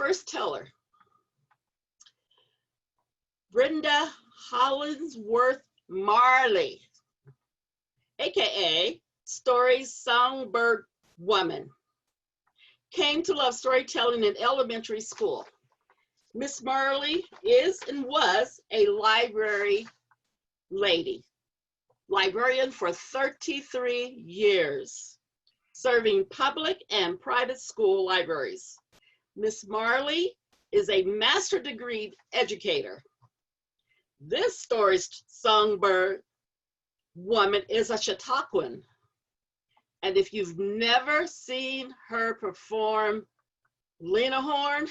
first teller, Brenda Hollingsworth Marley, AKA Story Songbird Woman, came to love storytelling in elementary school. Miss Marley is and was a library lady, librarian for 33 years, serving public and private school libraries. Miss Marley is a master's degree educator. This story songbird woman is a Chautauquan. And if you've never seen her perform Lena Horne,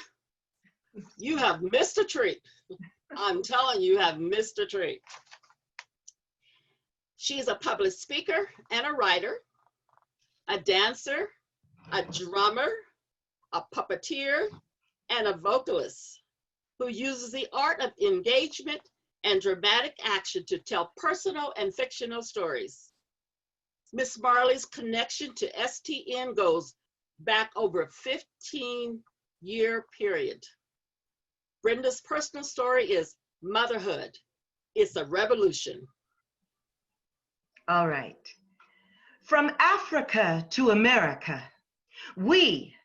you have missed a treat. I'm telling you, you have missed a treat. She is a public speaker and a writer, a dancer, a drummer, a puppeteer, and a vocalist who uses the art of engagement and dramatic action to tell personal and fictional stories. Miss Marley's connection to STN goes back over a 15-year period. Brenda's personal story is Motherhood. It's a revolution. All right. From Africa to America, we,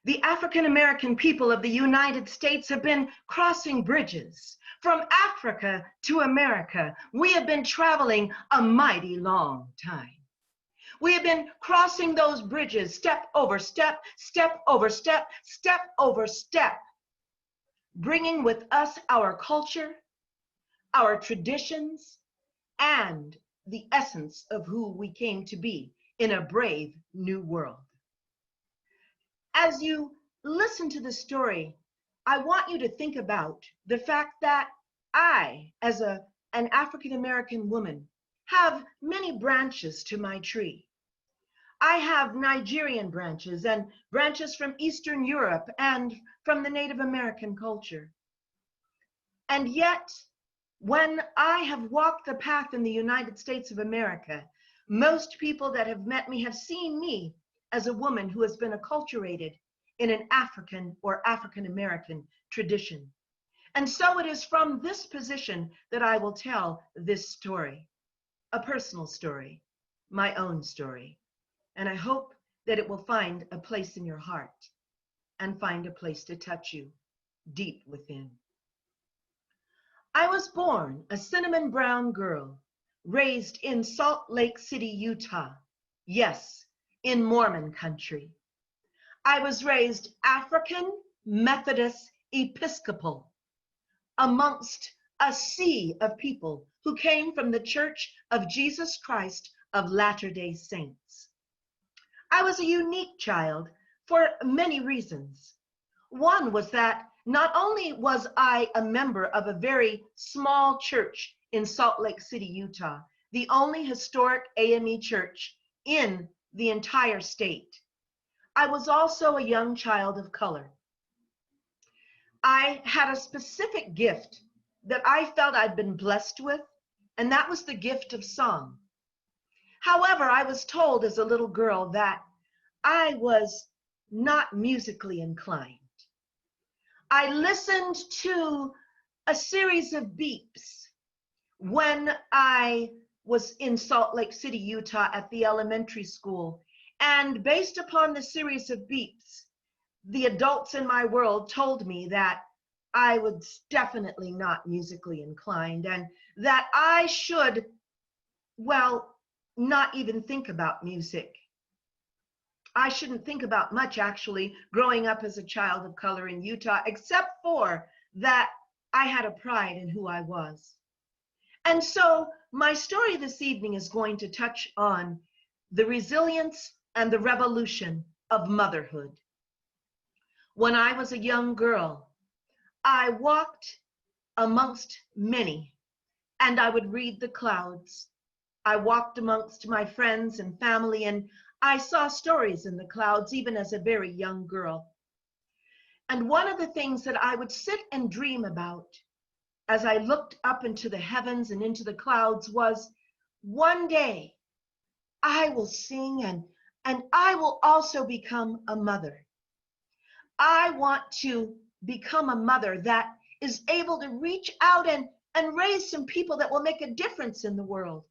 the African American people of the United States, have been crossing bridges. From Africa to America, we have been traveling a mighty long time. We have been crossing those bridges step over step, step over step, step over step, bringing with us our culture, our traditions, and the essence of who we came to be in a brave new world. As you listen to the story, I want you to think about the fact that I, as an African-American woman, have many branches to my tree. I have Nigerian branches and branches from Eastern Europe and from the Native American culture. And yet, when I have walked the path in the United States of America, most people that have met me have seen me as a woman who has been acculturated in an African or African-American tradition. And so it is from this position that I will tell this story, a personal story, my own story. And I hope that it will find a place in your heart and find a place to touch you deep within. I was born a cinnamon brown girl, raised in Salt Lake City, Utah. Yes, in Mormon country. I was raised African, Methodist, Episcopal, amongst a sea of people who came from the Church of Jesus Christ of Latter-day Saints. I was a unique child for many reasons. One was that not only was I a member of a very small church in Salt Lake City, Utah, the only historic AME church in the entire state, I was also a young child of color. I had a specific gift that I felt I'd been blessed with, and that was the gift of song. However, I was told as a little girl that I was not musically inclined. I listened to a series of beeps when I was in Salt Lake City, Utah at the elementary school. And based upon the series of beeps, the adults in my world told me that I was definitely not musically inclined and that I should, well, not even think about music. I shouldn't think about much, actually, growing up as a child of color in Utah, except for that I had a pride in who I was. And so my story this evening is going to touch on the resilience and the revolution of motherhood. When I was a young girl, I walked amongst many, and I would read the clouds. I walked amongst my friends and family, and I saw stories in the clouds even as a very young girl. And one of the things that I would sit and dream about as I looked up into the heavens and into the clouds was, one day I will sing and I will also become a mother. I want to become a mother that is able to reach out and raise some people that will make a difference in the world.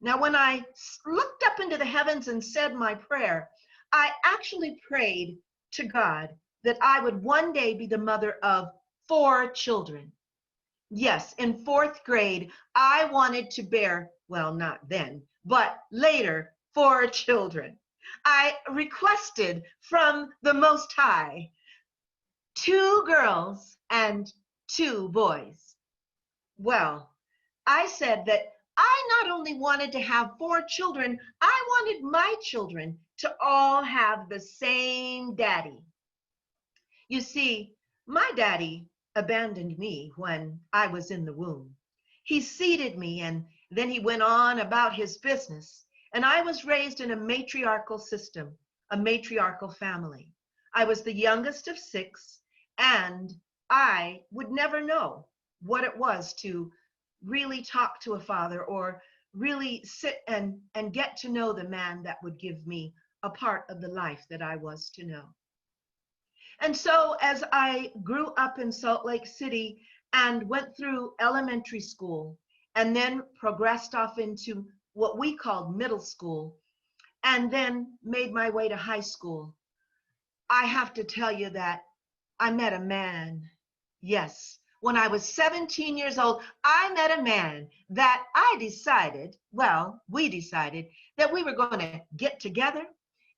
Now, when I looked up into the heavens and said my prayer, I actually prayed to God that I would one day be the mother of 4 children. Yes, in 4th grade, I wanted to bear, well, not then, but later, 4 children. I requested from the Most High 2 girls and 2 boys. Well, I said that I not only wanted to have 4 children, I wanted my children to all have the same daddy. You see, my daddy abandoned me when I was in the womb. He seeded me and then he went on about his business. And I was raised in a matriarchal system, a matriarchal family. I was the youngest of 6, and I would never know what it was to really talk to a father or really sit and get to know the man that would give me a part of the life that I was to know. And so as I grew up in Salt Lake City and went through elementary school and then progressed off into what we called middle school and then made my way to high school, I have to tell you that I met a man. Yes, when I was 17 years old, I met a man that I decided, well, we decided that we were going to get together.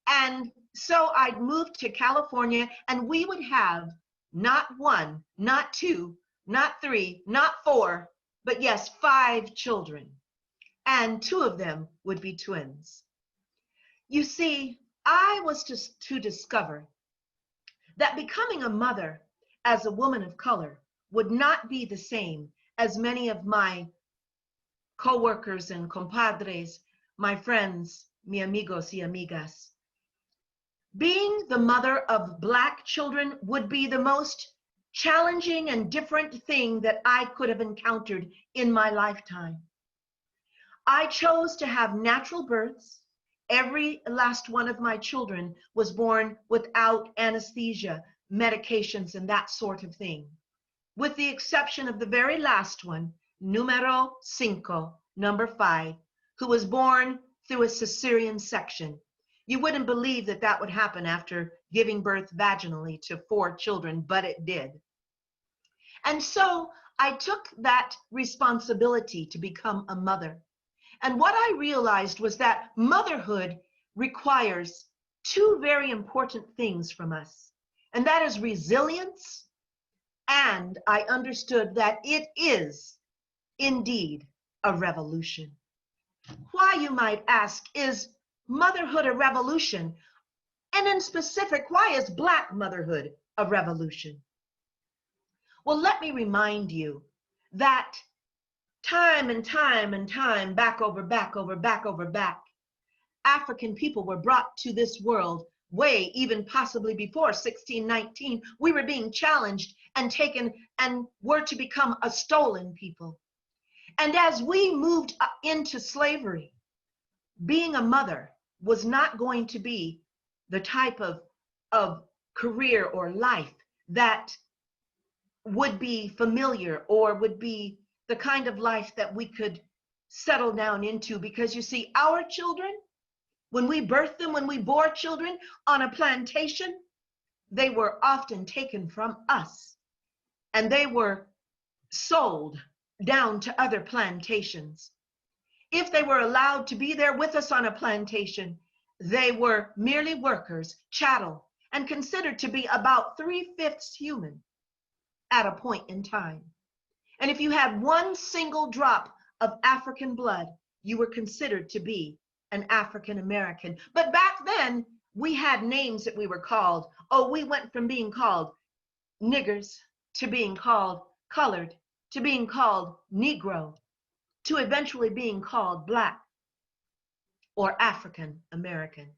And so I moved to California, and we would have not 1, not 2, not 3, not 4, but yes, 5 children. And 2 of them would be twins. You see, I was to discover that becoming a mother as a woman of color would not be the same as many of my coworkers and compadres, my friends, mi amigos y amigas. Being the mother of Black children would be the most challenging and different thing that I could have encountered in my lifetime. I chose to have natural births. Every last one of my children was born without anesthesia, medications, and that sort of thing, with the exception of the very last one, numero 5, number 5, who was born through a cesarean section. You wouldn't believe that that would happen after giving birth vaginally to 4 children, but it did. And so I took that responsibility to become a mother. And what I realized was that motherhood requires 2 very important things from us, and that is resilience, and I understood that it is indeed a revolution. Why, you might ask, is motherhood a revolution? And in specific, why is Black motherhood a revolution? Well, let me remind you that time and time and time, back over back, African people were brought to this world way, even possibly before 1619. We were being challenged and taken and were to become a stolen people. And as we moved into slavery, being a mother was not going to be the type of career or life that would be familiar or would be the kind of life that we could settle down into. Because you see, our children, when we birthed them, when we bore children on a plantation, they were often taken from us and they were sold down to other plantations. If they were allowed to be there with us on a plantation, they were merely workers, chattel, and considered to be about 3/5 human at a point in time. And if you had 1 single drop of African blood, you were considered to be an African American. But back then, we had names that we were called. Oh, we went from being called niggers to being called colored, to being called Negro, to eventually being called Black or African American.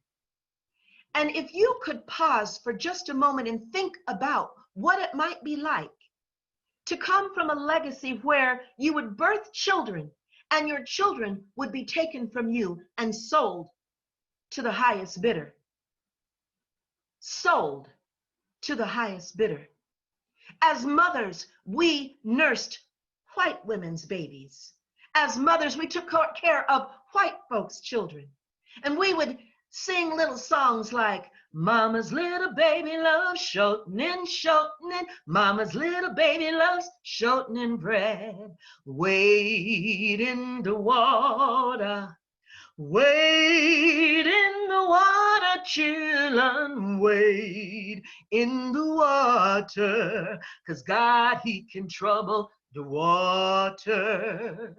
And if you could pause for just a moment and think about what it might be like to come from a legacy where you would birth children and your children would be taken from you and sold to the highest bidder. Sold to the highest bidder. As mothers, we nursed white women's babies. As mothers, we took care of white folks' children. And we would sing little songs like, Mama's little baby loves shortening, shortening. Mama's little baby loves shortening bread. Wade in the water. Wade in the water, children, wade in the water, 'cause God, he can trouble the water.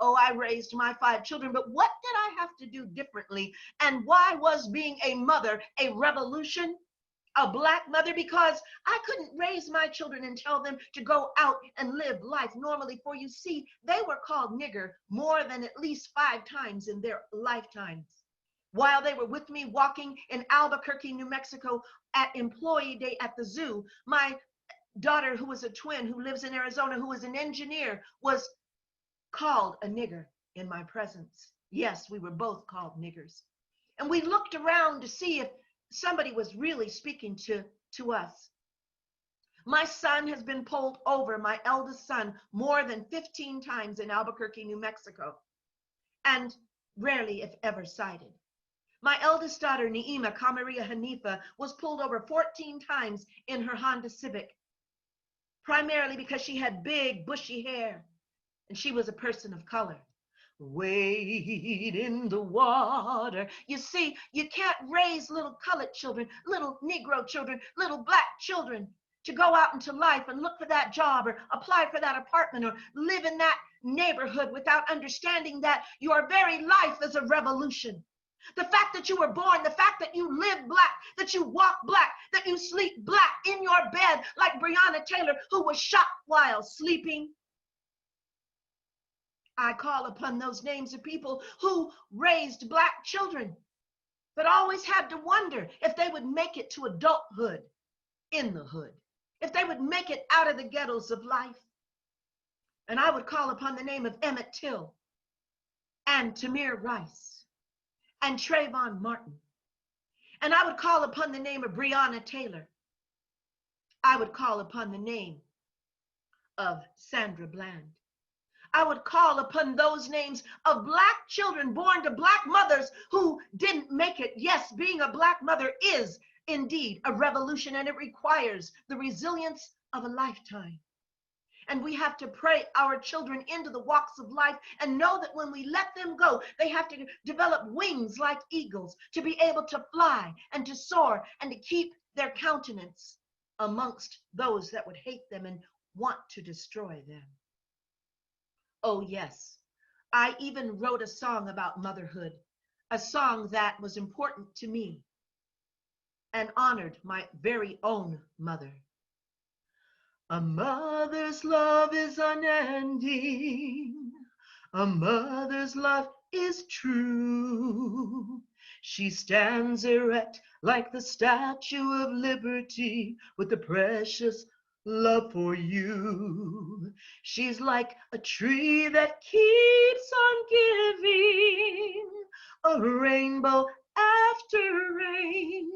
Oh, I raised my 5 children, but what did I have to do differently? And why was being a mother a revolution? A Black mother? Because I couldn't raise my children and tell them to go out and live life normally. For you see, they were called nigger more than at least 5 times in their lifetimes. While they were with me walking in Albuquerque, New Mexico at Employee Day at the zoo, my daughter, who was a twin, who lives in Arizona, who is an engineer, was called a nigger in my presence. Yes, we were both called niggers. And we looked around to see if somebody was really speaking to us. My son has been pulled over, my eldest son, more than 15 times in Albuquerque, New Mexico, and rarely, if ever, cited. My eldest daughter, Neema Kamaria Hanifa, was pulled over 14 times in her Honda Civic, primarily because she had big, bushy hair, and she was a person of color. Wade in the water. You see, you can't raise little colored children, little Negro children, little Black children to go out into life and look for that job or apply for that apartment or live in that neighborhood without understanding that your very life is a revolution. The fact that you were born, the fact that you live Black, that you walk Black, that you sleep Black in your bed, like Breonna Taylor, who was shot while sleeping. I call upon those names of people who raised Black children, but always had to wonder if they would make it to adulthood in the hood, if they would make it out of the ghettos of life. And I would call upon the name of Emmett Till and Tamir Rice and Trayvon Martin. And I would call upon the name of Breonna Taylor. I would call upon the name of Sandra Bland. I would call upon those names of Black children born to Black mothers who didn't make it. Yes, being a Black mother is indeed a revolution, and it requires the resilience of a lifetime. And we have to pray our children into the walks of life and know that when we let them go, they have to develop wings like eagles to be able to fly and to soar and to keep their countenance amongst those that would hate them and want to destroy them. Oh, yes. I even wrote a song about motherhood, a song that was important to me and honored my very own mother. A mother's love is unending. A mother's love is true. She stands erect like the Statue of Liberty with the precious love for you. She's like a tree that keeps on giving, a rainbow after rain.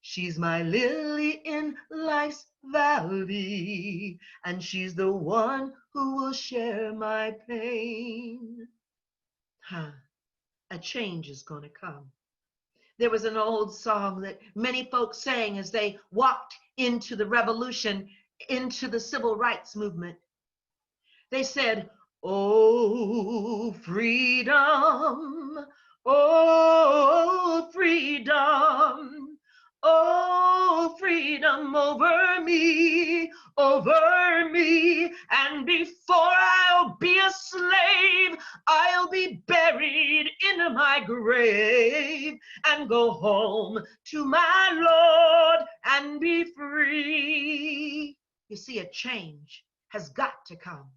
She's my lily in life's valley, and she's the one who will share my pain. A change is going to come. There was an old song that many folks sang as they walked into the revolution, into the civil rights movement. They said, "Oh, freedom, oh, freedom, oh, freedom over me, and before I'll be a slave, I'll be buried in my grave and go home to my Lord and be free." You see, a change has got to come.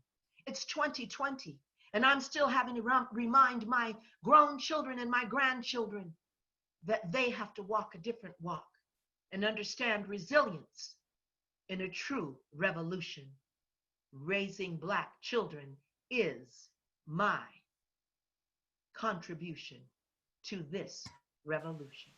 It's 2020, and I'm still having to remind my grown children and my grandchildren that they have to walk a different walk and understand resilience in a true revolution. Raising Black children is my contribution to this revolution.